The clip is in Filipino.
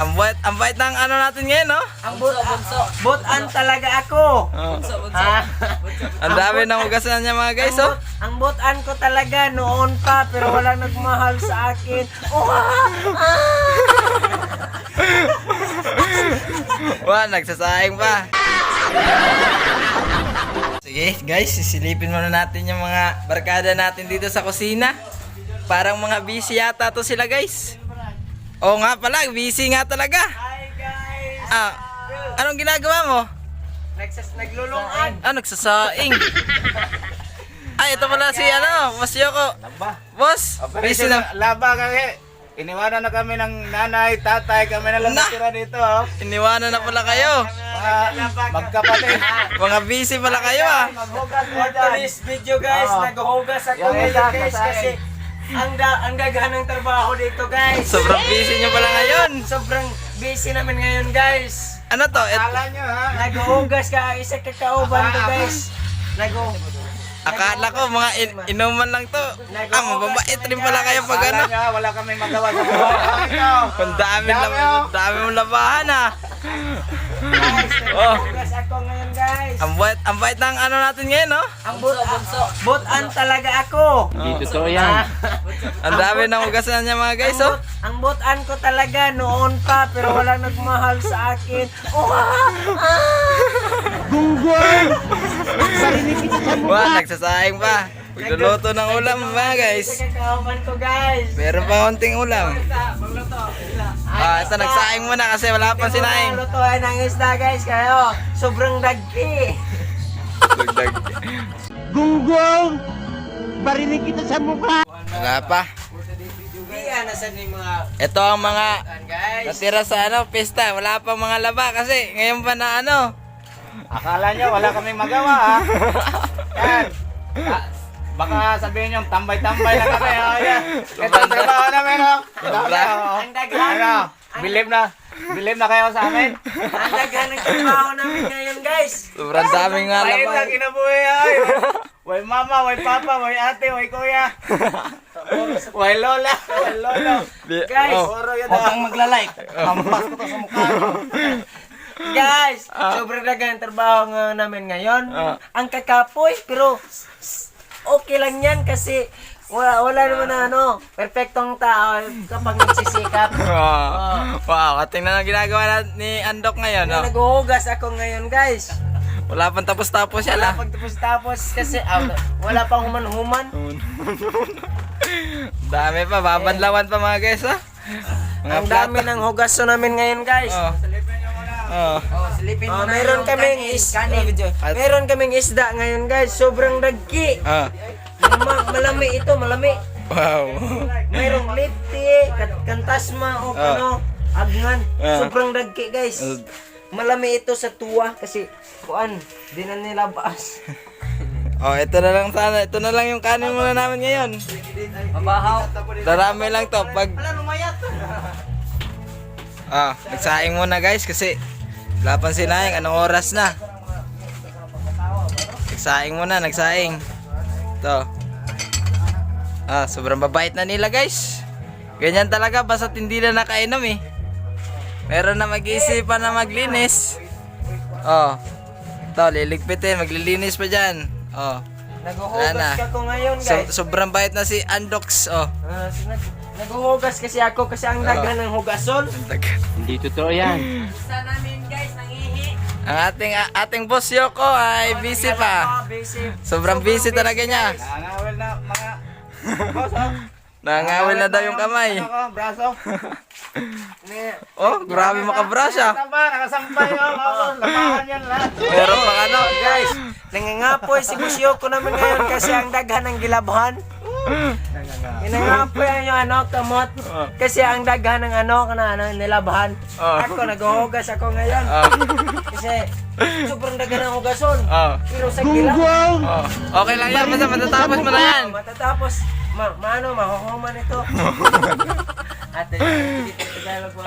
Ang bait ng ano natin ngayon, no? Ang butan talaga ako. Oh. Ha? Ang dami ng hugasan niya mga guys, oh. Ang butan ko talaga noon pa pero walang nagmahal sa akin. Oh, Wah, nagsasaing pa. Sige guys, sisilipin muna natin yung mga barkada natin dito sa kusina. Parang mga busy yata to sila guys. Oo nga pala, busy nga talaga. hi guys. Anong ginagawa mo? Naglulungan. Nagsasaing. Ito pala si Boss Yoko. Boss, busy na. Laba kami. Iniwanan na kami ng nanay, tatay, kami na lang natira dito. Oh. Iniwanan na pala kayo. Magkapatid. Mga busy pala kayo Maghugas mo today's video guys. Naghuhugas ako ngayon guys kasi ang gagawin ng trabaho dito guys. Sobrang busy nyo pala ngayon. Sobrang busy namin ngayon guys. Ano to? Akala nyo ha? Naghuhugas ka isa kakauban to guys. Akala ko mga inuman lang to. Mababait rin pala kayo pag ano. Akala nyo, wala kami magawa sa buhay. Ang dami mong labahan Guys, Oh. naghuhugas ako ngayon guys. Ang bait ng ano natin ngayon, no? Ang butan talaga ako. Hindi totoo yan. Ang dami ng hugasan niya mga guys, oh. Ang butan ko talaga noon pa pero walang nagmahal sa akin. Oh, Wah, nagsasaing pa. Magluluto ng ulam mga guys. Kakauban ko guys. Meron pa konting ulam. Ito nagsaing muna kasi wala pang sinaing. Lutuan ng isda guys kayo. Sobrang dagki. Gunggong! Barinig kita sa mukha! Wala pa. Nasan yung mga Ito ang mga guys. natira sa pista. Wala pa mga laba kasi ngayon pa na Akala nyo, wala kaming magawa ha? Yan! Baka sabihin nyo, tambay-tambay na kami. Oh, yan. Ito ang trabaho namin. Oh. Ang daghan. Ano? Believe na kayo sa amin. Ang daghan ng trabaho namin ngayon guys. Sobrang daming nga Mahirap laba. na kinabuhi ay. Way mama, way papa, way ate, way kuya. Way lola, way lolo. Guys, Puro yun. Huwag kang maglalike. Hampas ko to sa mukha. Guys, sobrang daghan ng trabaho namin ngayon. Ang kakapoy pero okay lang yan kasi wala naman na perfectong tao kapag nagsisikap. Wow, tingnan ang ginagawa ni Andok ngayon. Naghuhugas ako ngayon guys. Wala pang tapos-tapos yan. Wala pang tapos kasi wala pang human-human. Dami pa, babanlawan pa mga guys. Ang dami ng hugaso namin ngayon guys. Silipin mo. Meron kaming isda ngayon guys. Sobrang dagki. Malami ito, malami. Wow. Mayroong lipti, kantasma o agnan. Sobrang dagki guys. Malami ito sa tuwa kasi di na nila baas. Ito na lang sana. Ito na lang yung kanin muna namin ngayon. Mabahaw. Darami lang to. Nagsaing muna guys kasi wala pang sinaing. Anong oras na? Nagsaing muna, nagsaing. Ito. Sobrang babait na nila guys. Ganyan talaga basta't hindi na nakainom eh. Meron na mag-iisipan na maglinis. Ito, liligpitin, maglilinis pa dyan. Naghuhugas ako ngayon guys. Sobrang bait na si Andox. Naghuhugas kasi ako kasi ang daghan ng hugason. Hindi totoo yan. Sa namin guys, nangihi. Ang ating boss Yoko ay busy pa. Sobrang busy talaga niya. Nangangawil na mga boss, Nangangawil na daw yung kamay. Braso. Grabe makabrush Nakasampay labahan yan lahat. Meron pang Guys, nangangapoy si Busyoko namin ngayon kasi ang daghan ng gilabhan. Nangangapoy yung kamot kasi ang daghan ng nilabhan. Ako naghuhugas ako ngayon. Kasi sobrang daghan ng hugason. Pero sa gilab. Okay lang yan, basta matatapos mo na yan. Matatapos. Mahuhuman ito. Ate, dito tagalog mo